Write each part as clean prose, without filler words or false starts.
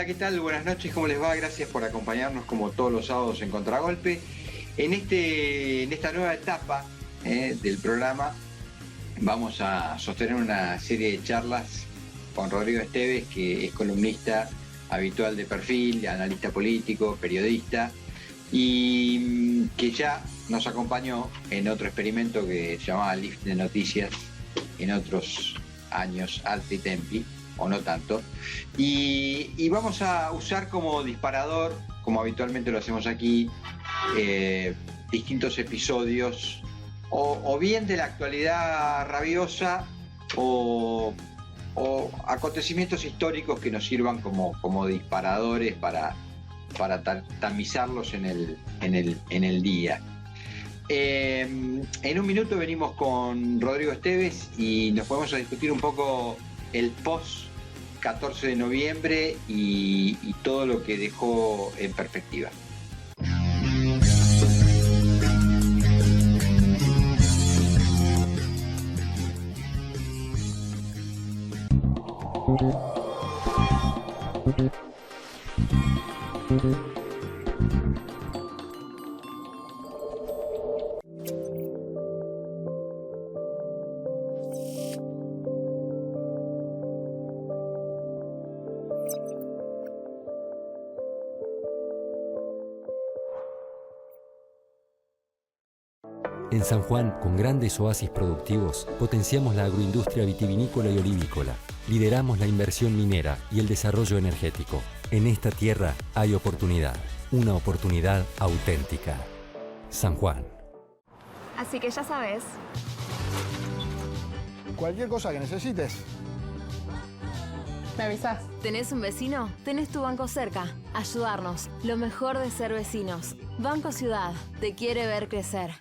Hola, ¿qué tal? Buenas noches, ¿cómo les va? Gracias por acompañarnos como todos los sábados en Contragolpe. En esta nueva etapa del programa vamos a sostener una serie de charlas con Rodrigo Esteves, que es columnista habitual de Perfil, analista político, periodista, y que ya nos acompañó en otro experimento que se llamaba Lift de Noticias en otros años, Alti Tempi, o no tanto, y vamos a usar como disparador, como habitualmente lo hacemos aquí, distintos episodios o bien de la actualidad rabiosa o acontecimientos históricos que nos sirvan como disparadores para tamizarlos en el día. En un minuto venimos con Rodrigo Esteves y nos podemos a discutir un poco el post 14 de noviembre y todo lo que dejó en perspectiva. En San Juan, con grandes oasis productivos, potenciamos la agroindustria vitivinícola y olivícola. Lideramos la inversión minera y el desarrollo energético. En esta tierra hay oportunidad, una oportunidad auténtica. San Juan. Así que ya sabes. Cualquier cosa que necesites, me avisás. ¿Tenés un vecino? Tenés tu banco cerca. Ayudarnos. Lo mejor de ser vecinos. Banco Ciudad. Te quiere ver crecer.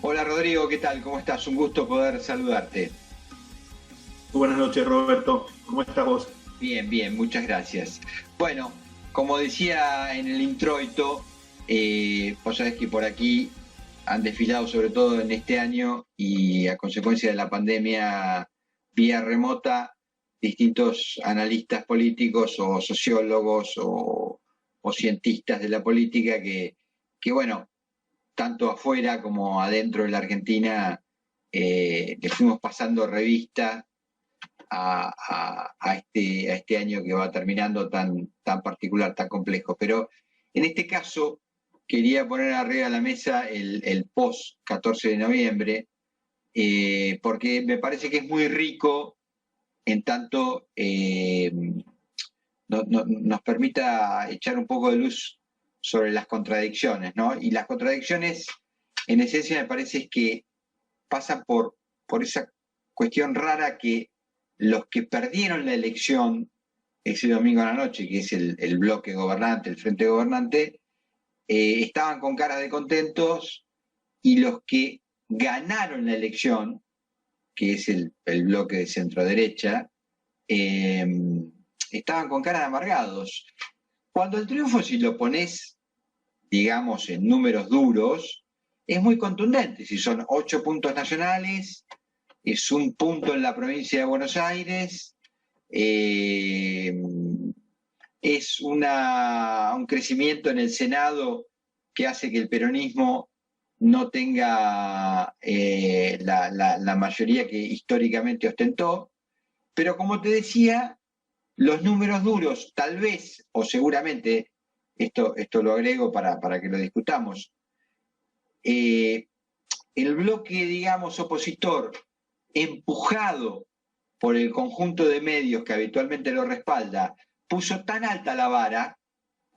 Hola Rodrigo, ¿qué tal? ¿Cómo estás? Un gusto poder saludarte. Buenas noches, Roberto. ¿Cómo estás vos? Bien, bien, muchas gracias. Bueno, como decía en el introito, vos sabés que por aquí han desfilado, sobre todo en este año y a consecuencia de la pandemia vía remota, distintos analistas políticos o sociólogos o cientistas de la política que bueno, tanto afuera como adentro de la Argentina, le fuimos pasando revista a este año que va terminando tan particular, tan complejo. Pero en este caso quería poner arriba de la mesa el post 14 de noviembre, porque me parece que es muy rico en tanto nos permita echar un poco de luz sobre las contradicciones, ¿no? Y las contradicciones, en esencia, me parece que pasan por esa cuestión rara que los que perdieron la elección ese domingo a la noche, que es el bloque gobernante, el frente gobernante, estaban con caras de contentos, y los que ganaron la elección, que es el bloque de centro-derecha, estaban con cara de amargados. Cuando el triunfo, si lo pones, digamos, en números duros, es muy contundente. Si son 8 puntos nacionales, es 1 punto en la provincia de Buenos Aires, es un crecimiento en el Senado que hace que el peronismo no tenga la mayoría que históricamente ostentó. Pero como te decía, los números duros, tal vez, o seguramente, esto lo agrego para que lo discutamos, el bloque, digamos, opositor, empujado por el conjunto de medios que habitualmente lo respalda, puso tan alta la vara.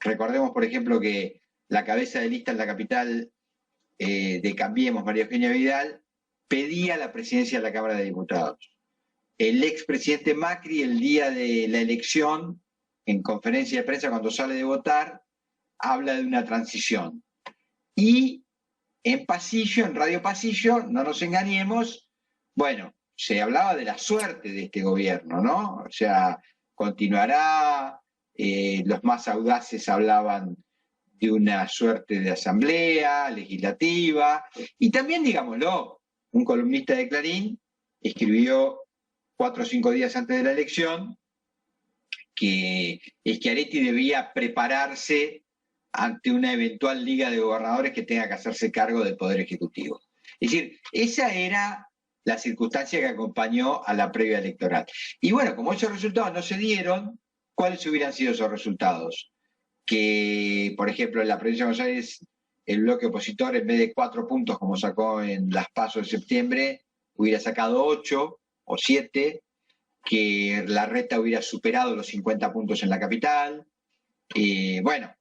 Recordemos, por ejemplo, que la cabeza de lista en la capital de Cambiemos, María Eugenia Vidal, pedía la presidencia de la Cámara de Diputados. El expresidente Macri, el día de la elección, en conferencia de prensa cuando sale de votar, habla de una transición. Y en Pasillo, en Radio Pasillo, no nos engañemos, bueno, se hablaba de la suerte de este gobierno, ¿no? O sea, continuará, los más audaces hablaban de una suerte de asamblea legislativa, y también, digámoslo, un columnista de Clarín escribió 4 o 5 días antes de la elección que Schiaretti debía prepararse ante una eventual liga de gobernadores que tenga que hacerse cargo del Poder Ejecutivo. Es decir, esa era la circunstancia que acompañó a la previa electoral. Y bueno, como esos resultados no se dieron, ¿cuáles hubieran sido esos resultados? Que, por ejemplo, en la provincia de Buenos Aires, el bloque opositor, en vez de 4 puntos como sacó en las PASO de septiembre, hubiera sacado 8 o 7, que la Reta hubiera superado los 50 puntos en la capital, bueno,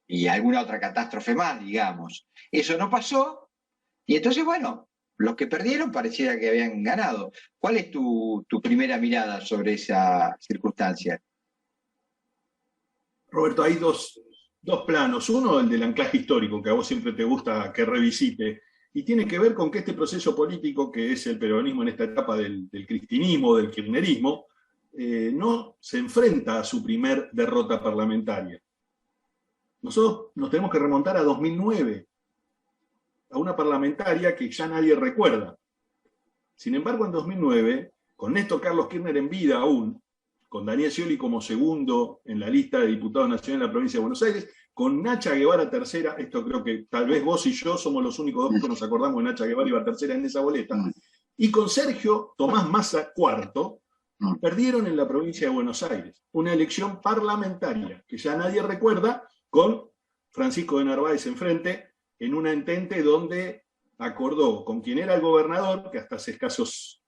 y alguna otra catástrofe más, digamos. Eso no pasó, y entonces, bueno, los que perdieron pareciera que habían ganado. ¿Cuál es tu primera mirada sobre esa circunstancia? Roberto, hay dos planos. Uno, el del anclaje histórico, que a vos siempre te gusta que revisite, y tiene que ver con que este proceso político, que es el peronismo en esta etapa del cristinismo, del kirchnerismo, no se enfrenta a su primer derrota parlamentaria. Nosotros nos tenemos que remontar a 2009, a una parlamentaria que ya nadie recuerda. Sin embargo, en 2009, con Néstor Carlos Kirchner en vida aún, con Daniel Scioli como segundo en la lista de diputados nacionales de la provincia de Buenos Aires, con Nacha Guevara tercera, esto creo que tal vez vos y yo somos los únicos dos que nos acordamos de Nacha Guevara iba tercera en esa boleta, y con Sergio Tomás Massa cuarto, perdieron en la provincia de Buenos Aires una elección parlamentaria, que ya nadie recuerda, con Francisco de Narváez enfrente, en una entente donde acordó con quien era el gobernador, que hasta hace escasos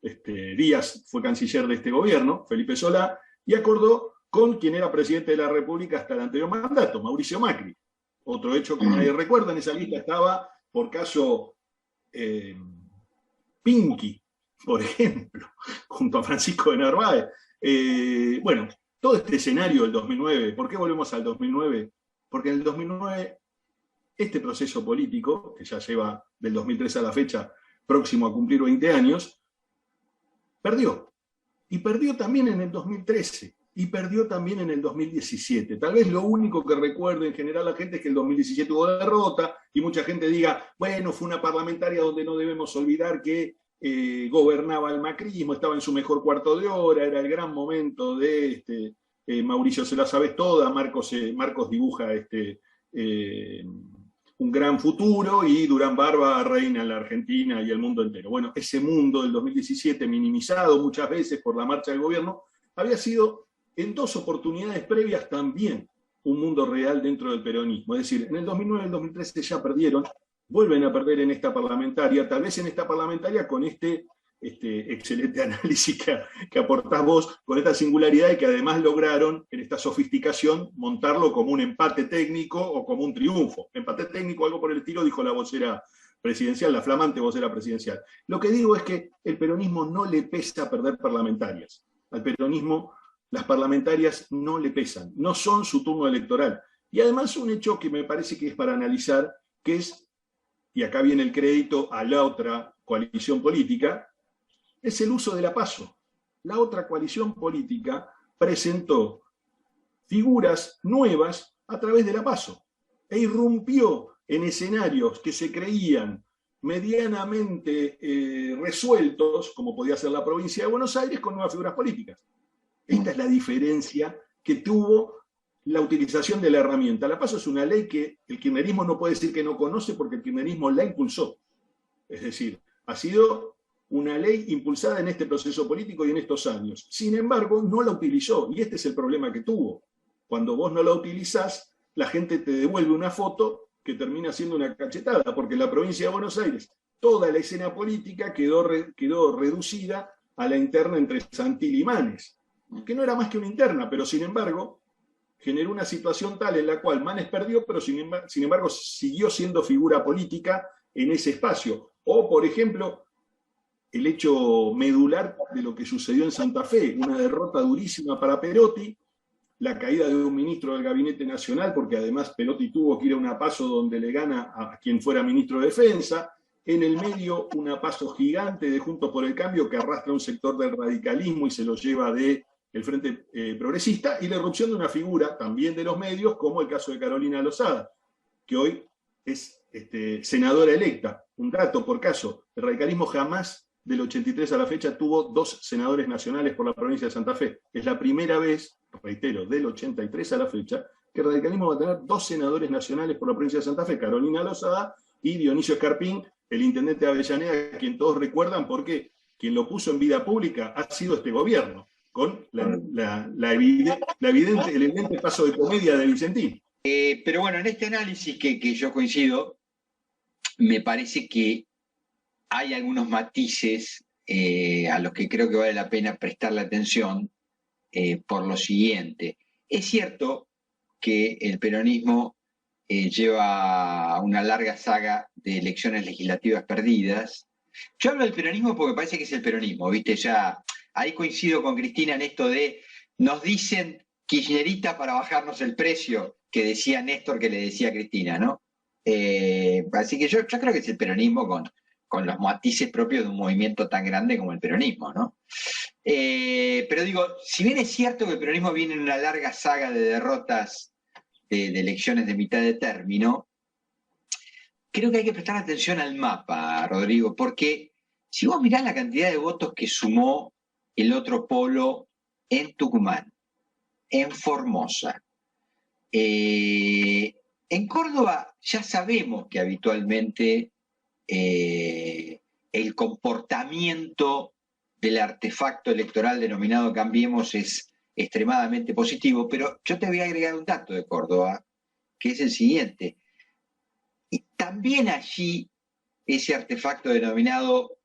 días fue canciller de este gobierno, Felipe Solá, y acordó con quien era presidente de la República hasta el anterior mandato, Mauricio Macri. Otro hecho que nadie recuerda, en esa lista estaba, por caso, Pinky, por ejemplo, junto a Francisco de Narváez. Bueno, todo este escenario del 2009, ¿por qué volvemos al 2009? Porque en el 2009, este proceso político, que ya lleva del 2003 a la fecha, próximo a cumplir 20 años, perdió. Y perdió también en el 2013. Y perdió también en el 2017. Tal vez lo único que recuerde en general la gente es que el 2017 hubo derrota, y mucha gente diga, bueno, fue una parlamentaria donde no debemos olvidar que gobernaba el macrismo, estaba en su mejor cuarto de hora, era el gran momento de Mauricio se la sabes toda, Marcos dibuja un gran futuro, y Durán Barba reina en la Argentina y el mundo entero. Bueno, ese mundo del 2017, minimizado muchas veces por la marcha del gobierno, había sido en 2 oportunidades previas también un mundo real dentro del peronismo. Es decir, en el 2009 y el 2013 ya perdieron, vuelven a perder en esta parlamentaria, tal vez en esta parlamentaria con este excelente análisis que aportás vos, con esta singularidad, y que además lograron en esta sofisticación montarlo como un empate técnico o como un triunfo. Empate técnico, algo por el estilo, dijo la vocera presidencial, la flamante vocera presidencial. Lo que digo es que el peronismo no le pesa perder parlamentarias. Al peronismo las parlamentarias no le pesan, no son su turno electoral. Y además un hecho que me parece que es para analizar, que es, y acá viene el crédito a la otra coalición política, es el uso de la PASO. La otra coalición política presentó figuras nuevas a través de la PASO e irrumpió en escenarios que se creían medianamente resueltos, como podía ser la provincia de Buenos Aires, con nuevas figuras políticas. Esta es la diferencia que tuvo la utilización de la herramienta. La PASO es una ley que el kirchnerismo no puede decir que no conoce, porque el kirchnerismo la impulsó. Es decir, ha sido una ley impulsada en este proceso político y en estos años. Sin embargo, no la utilizó, y este es el problema que tuvo. Cuando vos no la utilizás, la gente te devuelve una foto que termina siendo una cachetada, porque en la provincia de Buenos Aires toda la escena política quedó reducida a la interna entre Santil y Manes, que no era más que una interna, pero sin embargo generó una situación tal en la cual Manes perdió, pero sin embargo siguió siendo figura política en ese espacio. O, por ejemplo, el hecho medular de lo que sucedió en Santa Fe, una derrota durísima para Perotti, la caída de un ministro del Gabinete Nacional, porque además Perotti tuvo que ir a un paso donde le gana a quien fuera ministro de Defensa, en el medio un paso gigante de Juntos por el Cambio que arrastra un sector del radicalismo y se lo lleva del Frente Progresista, y la irrupción de una figura también de los medios, como el caso de Carolina Lozada, que hoy es senadora electa. Un dato por caso, el radicalismo jamás del 83 a la fecha tuvo 2 senadores nacionales por la provincia de Santa Fe. Es la primera vez, reitero, del 83 a la fecha, que el radicalismo va a tener 2 senadores nacionales por la provincia de Santa Fe, Carolina Lozada y Dionisio Escarpín, el intendente de Avellaneda, a quien todos recuerdan porque quien lo puso en vida pública ha sido este gobierno, con el evidente paso de comedia de Vicentín. Pero bueno, en este análisis que yo coincido, me parece que hay algunos matices a los que creo que vale la pena prestarle atención por lo siguiente. Es cierto que el peronismo lleva una larga saga de elecciones legislativas perdidas. Yo hablo del peronismo porque parece que es el peronismo, ¿viste? Ya ahí coincido con Cristina en esto de nos dicen kirchnerita para bajarnos el precio, que decía Néstor que le decía a Cristina, ¿no? Así que yo creo que es el peronismo con los matices propios de un movimiento tan grande como el peronismo, ¿no? Pero digo, si bien es cierto que el peronismo viene en una larga saga de derrotas de elecciones de mitad de término, creo que hay que prestar atención al mapa, Rodrigo, porque si vos mirás la cantidad de votos que sumó el otro polo en Tucumán, en Formosa, en Córdoba ya sabemos que habitualmente el comportamiento del artefacto electoral denominado Cambiemos es extremadamente positivo, pero yo te voy a agregar un dato de Córdoba, que es el siguiente. Y también allí ese artefacto denominado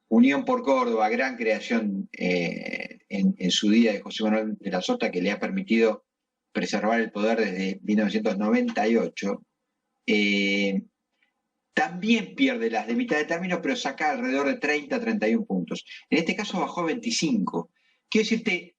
Unión por Córdoba, gran creación en su día de José Manuel de la Sota, que le ha permitido preservar el poder desde 1998, también pierde las de mitad de término, pero saca alrededor de 30, 31 puntos. En este caso bajó 25. Quiero decirte,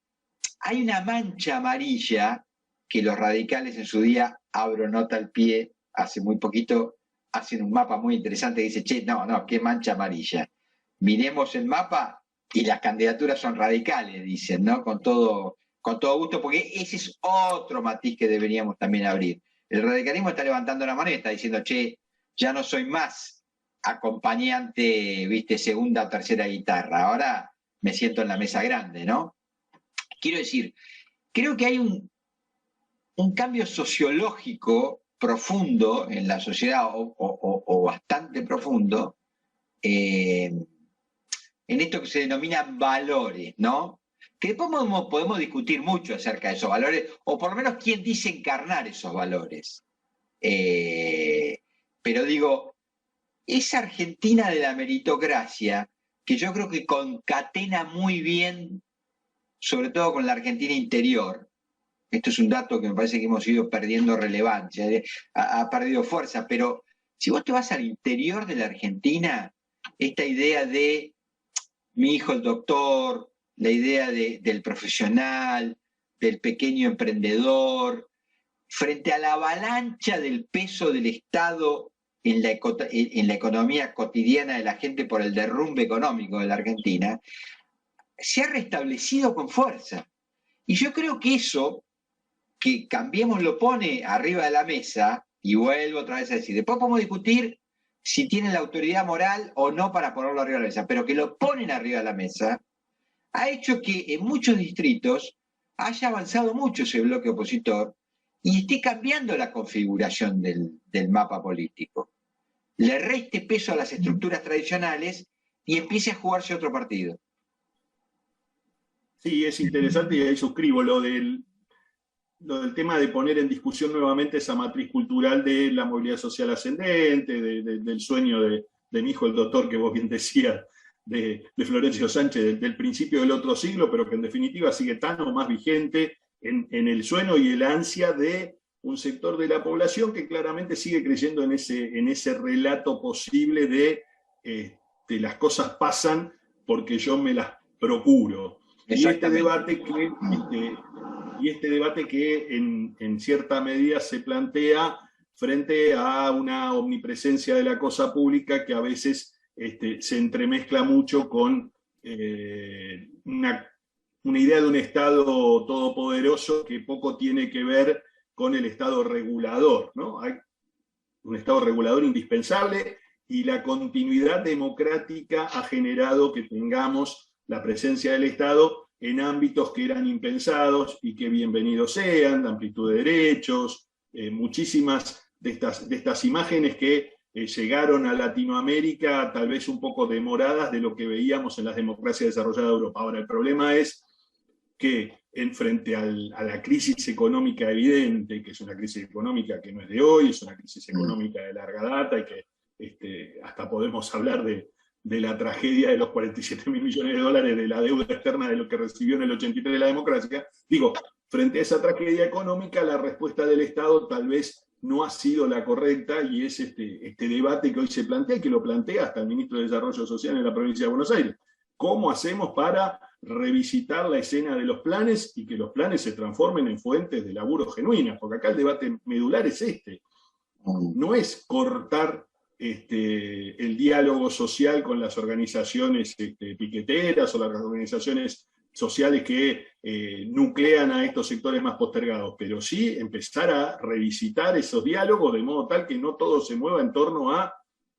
hay una mancha amarilla que los radicales en su día, abro nota al pie, hace muy poquito, hacen un mapa muy interesante que dice, che, no, qué mancha amarilla. Miremos el mapa y las candidaturas son radicales, dicen, ¿no? Con todo gusto, porque ese es otro matiz que deberíamos también abrir. El radicalismo está levantando la mano y está diciendo, che, ya no soy más acompañante, viste, segunda o tercera guitarra, ahora me siento en la mesa grande, ¿no? Quiero decir, creo que hay un cambio sociológico profundo en la sociedad, o bastante profundo, en esto que se denominan valores, ¿no? Que después podemos discutir mucho acerca de esos valores, o por lo menos quién dice encarnar esos valores. Pero digo, esa Argentina de la meritocracia, que yo creo que concatena muy bien, sobre todo con la Argentina interior. Esto es un dato que me parece que hemos ido perdiendo relevancia, ha perdido fuerza, pero si vos te vas al interior de la Argentina, esta idea de mi hijo el doctor, la idea del profesional, del pequeño emprendedor, frente a la avalancha del peso del Estado en la economía cotidiana de la gente por el derrumbe económico de la Argentina, se ha restablecido con fuerza. Y yo creo que eso, que Cambiemos lo pone arriba de la mesa, y vuelvo otra vez a decir, después podemos discutir si tienen la autoridad moral o no para ponerlo arriba de la mesa, pero que lo ponen arriba de la mesa, ha hecho que en muchos distritos haya avanzado mucho ese bloque opositor y esté cambiando la configuración del mapa político. Le reste peso a las estructuras tradicionales y empiece a jugarse otro partido. Sí, es interesante y ahí suscribo lo del tema de poner en discusión nuevamente esa matriz cultural de la movilidad social ascendente, del sueño de mi hijo el doctor, que vos bien decías, de Florencio Sánchez, del principio del otro siglo, pero que en definitiva sigue tan o más vigente en el sueño y el ansia de un sector de la población que claramente sigue creyendo en ese relato posible de las cosas pasan porque yo me las procuro. Y este debate que en cierta medida se plantea frente a una omnipresencia de la cosa pública que a veces se entremezcla mucho con una idea de un Estado todopoderoso que poco tiene que ver con el Estado regulador, ¿no? Hay un Estado regulador indispensable y la continuidad democrática ha generado que tengamos la presencia del Estado en ámbitos que eran impensados y que bienvenidos sean, de amplitud de derechos, muchísimas de estas imágenes que llegaron a Latinoamérica tal vez un poco demoradas de lo que veíamos en las democracias desarrolladas de Europa. Ahora, el problema es que frente a la crisis económica evidente, que es una crisis económica que no es de hoy, es una crisis económica de larga data y que hasta podemos hablar de la tragedia de los 47.000 millones de dólares de la deuda externa de lo que recibió en el 83 de la democracia. Digo, frente a esa tragedia económica, la respuesta del Estado tal vez no ha sido la correcta, y es este debate que hoy se plantea, y que lo plantea hasta el ministro de Desarrollo Social en la provincia de Buenos Aires. ¿Cómo hacemos para revisitar la escena de los planes y que los planes se transformen en fuentes de laburo genuinas? Porque acá el debate medular es no es cortar el diálogo social con las organizaciones piqueteras o las organizaciones sociales que nuclean a estos sectores más postergados, pero sí empezar a revisitar esos diálogos de modo tal que no todo se mueva en torno a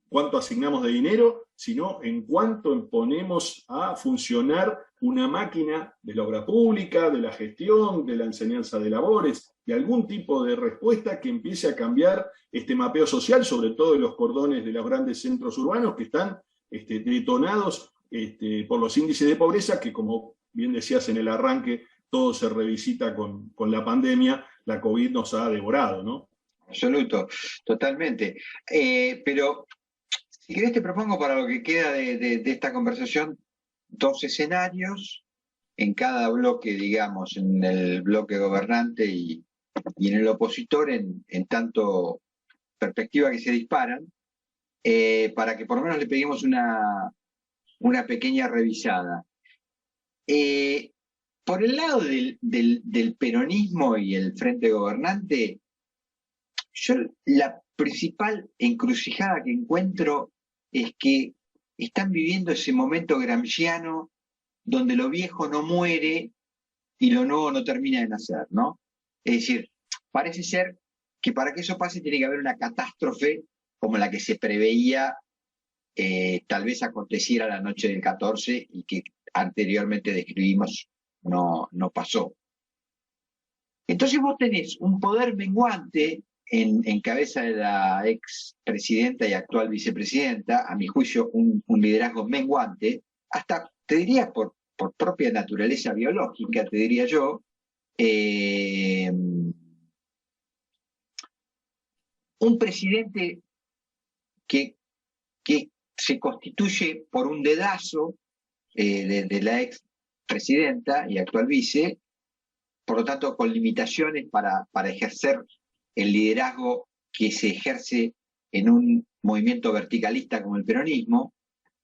cuánto asignamos de dinero, sino en cuánto ponemos a funcionar una máquina de la obra pública, de la gestión, de la enseñanza de labores, de algún tipo de respuesta que empiece a cambiar este mapeo social, sobre todo en los cordones de los grandes centros urbanos que están detonados por los índices de pobreza que, como bien decías en el arranque, todo se revisita con la pandemia, la COVID nos ha devorado, ¿no? Absoluto, totalmente. Pero si querés te propongo para lo que queda de esta conversación 2 escenarios en cada bloque, digamos, en el bloque gobernante y en el opositor, en tanto perspectiva que se disparan, para que por lo menos le peguemos una pequeña revisada. Por el lado del peronismo y el frente gobernante, yo la principal encrucijada que encuentro es que están viviendo ese momento gramsciano donde lo viejo no muere y lo nuevo no termina de nacer, ¿no? Es decir, parece ser que para que eso pase tiene que haber una catástrofe como la que se preveía tal vez aconteciera la noche del 14 y que anteriormente describimos no pasó. Entonces vos tenés un poder menguante en cabeza de la ex presidenta y actual vicepresidenta, a mi juicio un liderazgo menguante, hasta te diría por propia naturaleza biológica, te diría yo, un presidente que se constituye por un dedazo de la ex presidenta y actual vice, por lo tanto con limitaciones para ejercer el liderazgo que se ejerce en un movimiento verticalista como el peronismo,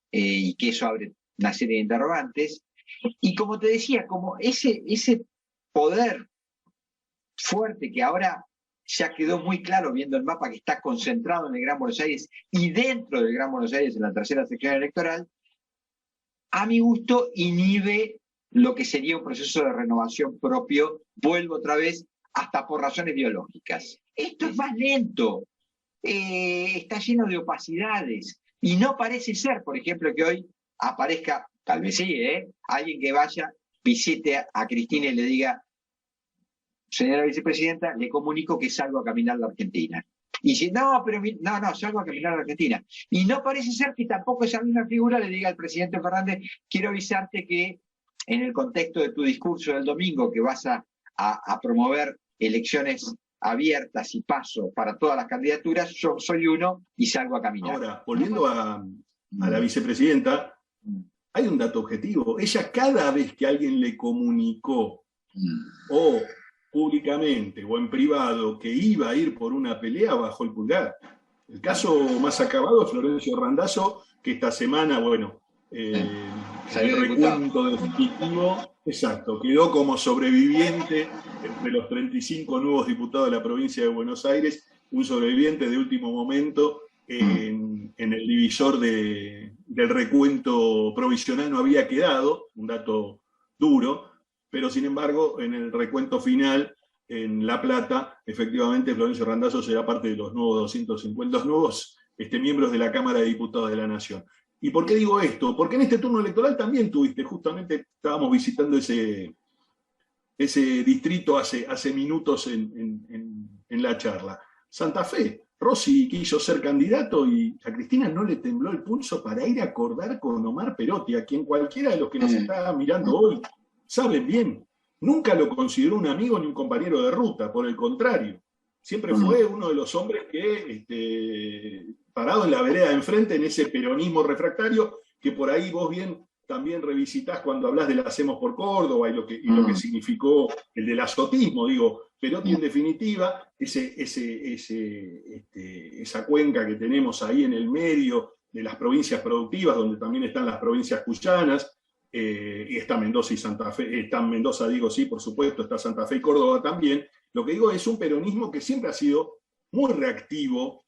y que eso abre una serie de interrogantes, y como te decía, como ese poder fuerte que ahora ya quedó muy claro viendo el mapa que está concentrado en el Gran Buenos Aires y dentro del Gran Buenos Aires en la tercera sección electoral, a mi gusto inhibe lo que sería un proceso de renovación propio, vuelvo otra vez, hasta por razones biológicas. Esto es más lento, está lleno de opacidades, y no parece ser, por ejemplo, que hoy aparezca, tal vez sí, alguien que vaya, visite a Cristina y le diga: señora vicepresidenta, le comunico que salgo a caminar la Argentina. Y si no, salgo a caminar la Argentina. Y no parece ser que tampoco esa misma figura le diga al presidente Fernández: quiero avisarte que en el contexto de tu discurso del domingo, que vas a promover elecciones abiertas y paso para todas las candidaturas, yo soy uno y salgo a caminar. Ahora, volviendo a la vicepresidenta, hay un dato objetivo. Ella, cada vez que alguien le comunicó o públicamente o en privado que iba a ir por una pelea, bajó el pulgar. El caso más acabado es Florencio Randazzo, que esta semana, Salió el diputado. recuento definitivo, exacto, quedó como sobreviviente entre los 35 nuevos diputados de la provincia de Buenos Aires, un sobreviviente de último momento en el divisor del recuento provisional no había quedado, un dato duro, pero sin embargo en el recuento final en La Plata, efectivamente Florencio Randazzo será parte de los nuevos 250, los nuevos miembros de la Cámara de Diputados de la Nación. ¿Y por qué digo esto? Porque en este turno electoral también tuviste, justamente estábamos visitando ese distrito hace minutos en la charla. Santa Fe, Rossi quiso ser candidato y a Cristina no le tembló el pulso para ir a acordar con Omar Perotti, a quien cualquiera de los que nos está mirando hoy saben bien. Nunca lo consideró un amigo ni un compañero de ruta, por el contrario. Siempre fue uno de los hombres que, parado en la vereda de enfrente, en ese peronismo refractario, que por ahí vos bien también revisitás cuando hablas del Hacemos por Córdoba y lo que significó el del azotismo, digo, Perotti en definitiva, esa cuenca que tenemos ahí en el medio de las provincias productivas, donde también están las provincias cuyanas, y está Mendoza y Santa Fe, está Mendoza, digo, sí, por supuesto, está Santa Fe y Córdoba también. Lo que digo es un peronismo que siempre ha sido muy reactivo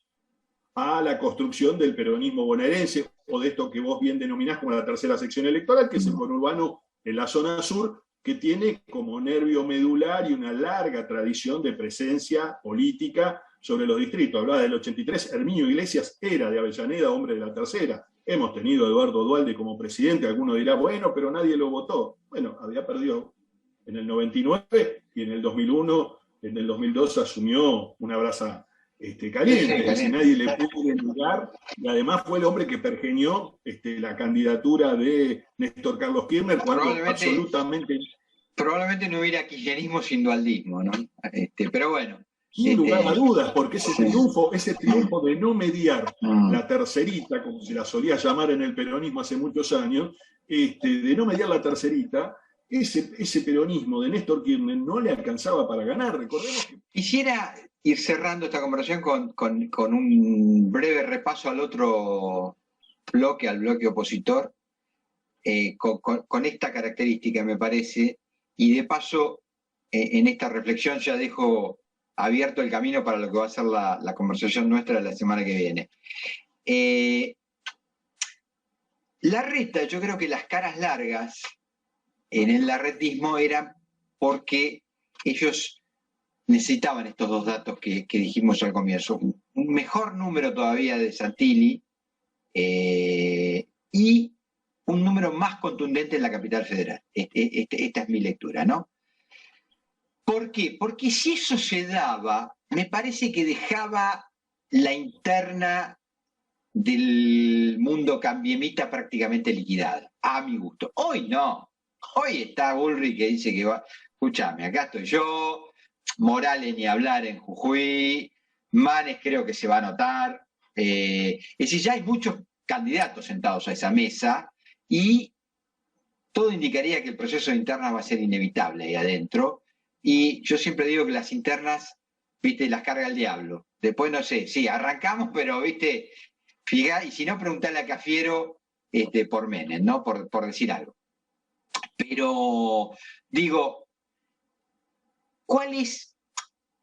a la construcción del peronismo bonaerense, o de esto que vos bien denominás como la tercera sección electoral, que es el conurbano en la zona sur, que tiene como nervio medular y una larga tradición de presencia política sobre los distritos. Hablaba del 83, Herminio Iglesias era de Avellaneda, hombre de la tercera. Hemos tenido a Eduardo Duhalde como presidente, alguno dirá, bueno, pero nadie lo votó. Bueno, había perdido en el 99 y en el 2001, en el 2002 asumió una brasa caliente, es decir, nadie le pudo negar, y además fue el hombre que pergeñó la candidatura de Néstor Carlos Kirchner cuando probablemente no hubiera kirchnerismo sin dualdismo, ¿no? Pero bueno. Sin lugar a dudas, porque ese triunfo de no mediar la tercerita, como se la solía llamar en el peronismo hace muchos años, de no mediar la tercerita, ese peronismo de Néstor Kirchner no le alcanzaba para ganar. Recordemos que... Quisiera ir cerrando esta conversación con un breve repaso al otro bloque, al bloque opositor, con esta característica, me parece, y de paso, en esta reflexión ya dejo abierto el camino para lo que va a ser la conversación nuestra la semana que viene. Larreta, yo creo que las caras largas en el larretismo eran porque ellos necesitaban estos dos datos que dijimos al comienzo. Un mejor número todavía de Santilli y un número más contundente en la capital federal. Esta es mi lectura, ¿no? ¿Por qué? Porque si eso se daba, me parece que dejaba la interna del mundo cambiemita prácticamente liquidada, a mi gusto. Hoy no. Hoy está Bullrich que dice que va... Escúchame, acá estoy yo, Morales ni hablar en Jujuy, Manes creo que se va a notar. Es decir, ya hay muchos candidatos sentados a esa mesa y todo indicaría que el proceso de internas va a ser inevitable ahí adentro. Y yo siempre digo que las internas, viste, las carga el diablo. Después no sé, sí, arrancamos, pero viste, fija, y si no, preguntale a Cafiero por Menem, ¿no? Por decir algo. Pero, digo, ¿cuál es,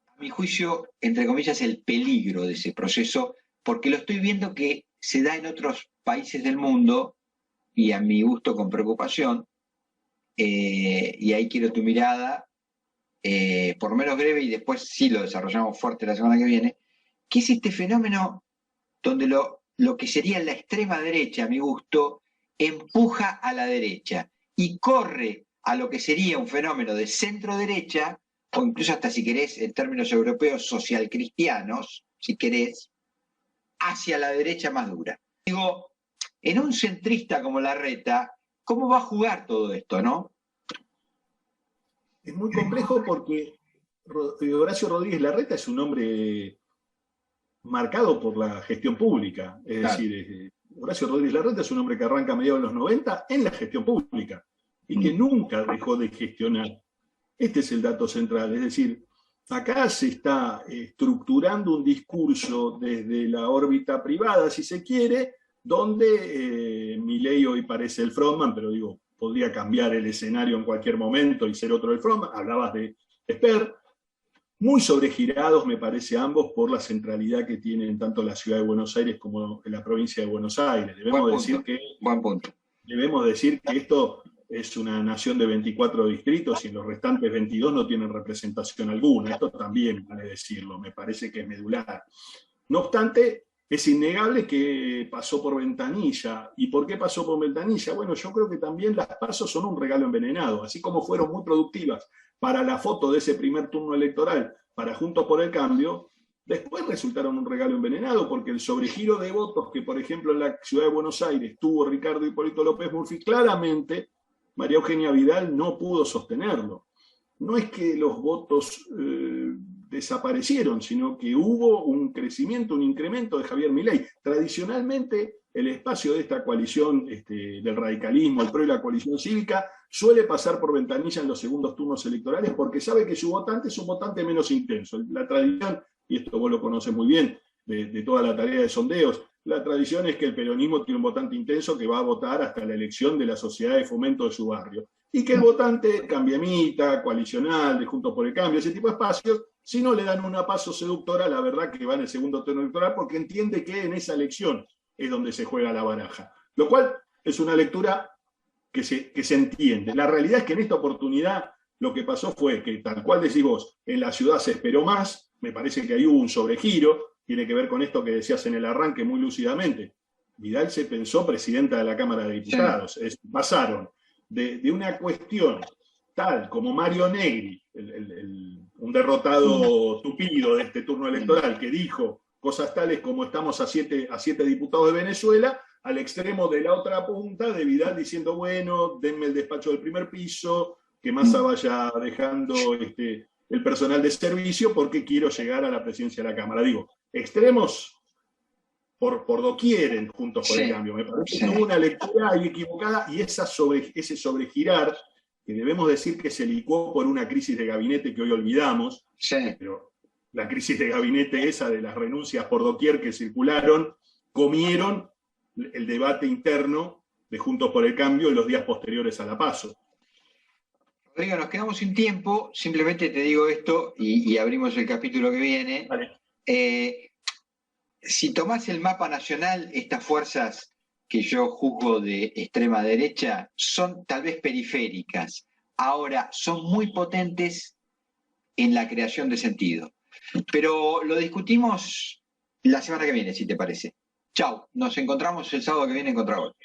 a mi juicio, entre comillas, el peligro de ese proceso? Porque lo estoy viendo que se da en otros países del mundo, y a mi gusto con preocupación, y ahí quiero tu mirada, por lo menos breve, y después sí lo desarrollamos fuerte la semana que viene, que es este fenómeno donde lo que sería la extrema derecha, a mi gusto, empuja a la derecha y corre a lo que sería un fenómeno de centro derecha, o incluso hasta si querés, en términos europeos, social cristianos, si querés, hacia la derecha más dura. Digo, en un centrista como Larreta, ¿cómo va a jugar todo esto, no? Es muy complejo porque Horacio Rodríguez Larreta es un hombre marcado por la gestión pública. Es decir, Horacio Rodríguez Larreta es un hombre que arranca a mediados de los 90 en la gestión pública y que nunca dejó de gestionar. Este es el dato central. Es decir, acá se está estructurando un discurso desde la órbita privada, si se quiere, donde Milei hoy parece el frontman, pero digo, podría cambiar el escenario en cualquier momento y ser otro el frontman. Hablabas de Esper, muy sobregirados me parece ambos por la centralidad que tienen tanto la ciudad de Buenos Aires como en la provincia de Buenos Aires. Buen punto. Debemos decir que esto es una nación de 24 distritos y los restantes 22 no tienen representación alguna. Esto también vale decirlo, me parece que es medular. No obstante, es innegable que pasó por ventanilla. ¿Y por qué pasó por ventanilla? Bueno, yo creo que también las PASO son un regalo envenenado, así como fueron muy productivas para la foto de ese primer turno electoral para Juntos por el Cambio, después resultaron un regalo envenenado, porque el sobregiro de votos que, por ejemplo, en la ciudad de Buenos Aires tuvo Ricardo Hipólito López Murphy, claramente María Eugenia Vidal no pudo sostenerlo. No es que los votos desaparecieron, sino que hubo un crecimiento, un incremento de Javier Milei. Tradicionalmente, el espacio de esta coalición del radicalismo, el PRO y la coalición cívica, suele pasar por ventanilla en los segundos turnos electorales porque sabe que su votante es un votante menos intenso. La tradición, y esto vos lo conoces muy bien, de toda la tarea de sondeos, la tradición es que el peronismo tiene un votante intenso que va a votar hasta la elección de la sociedad de fomento de su barrio. Y que el votante cambiamita, coalicional, de Juntos por el Cambio, ese tipo de espacios, si no le dan una paso seductora, la verdad que va en el segundo turno electoral porque entiende que en esa elección es donde se juega la baraja. Lo cual es una lectura que se entiende. La realidad es que en esta oportunidad lo que pasó fue que, tal cual decís vos, en la ciudad se esperó más, me parece que ahí hubo un sobregiro, tiene que ver con esto que decías en el arranque muy lúcidamente. Vidal se pensó presidenta de la Cámara de Diputados. Sí. Pasaron de una cuestión tal como Mario Negri, un derrotado tupido de este turno electoral, que dijo cosas tales como estamos a siete diputados de Venezuela, al extremo de la otra punta de Vidal diciendo, bueno, denme el despacho del primer piso, que Massa vaya dejando el personal de servicio porque quiero llegar a la presidencia de la Cámara. Digo, extremos por doquier Juntos por el Cambio. Me parece que hubo una lectura ahí equivocada y ese sobregirar, que debemos decir que se licuó por una crisis de gabinete que hoy olvidamos, pero la crisis de gabinete esa de las renuncias por doquier que circularon, comieron el debate interno de Juntos por el Cambio en los días posteriores a la PASO. Rodrigo, nos quedamos sin tiempo, simplemente te digo esto y abrimos el capítulo que viene. Vale. Si tomás el mapa nacional, estas fuerzas que yo juzgo de extrema derecha son tal vez periféricas, ahora son muy potentes en la creación de sentido. Pero lo discutimos la semana que viene, si te parece. Chau, nos encontramos el sábado que viene en Contragolpe.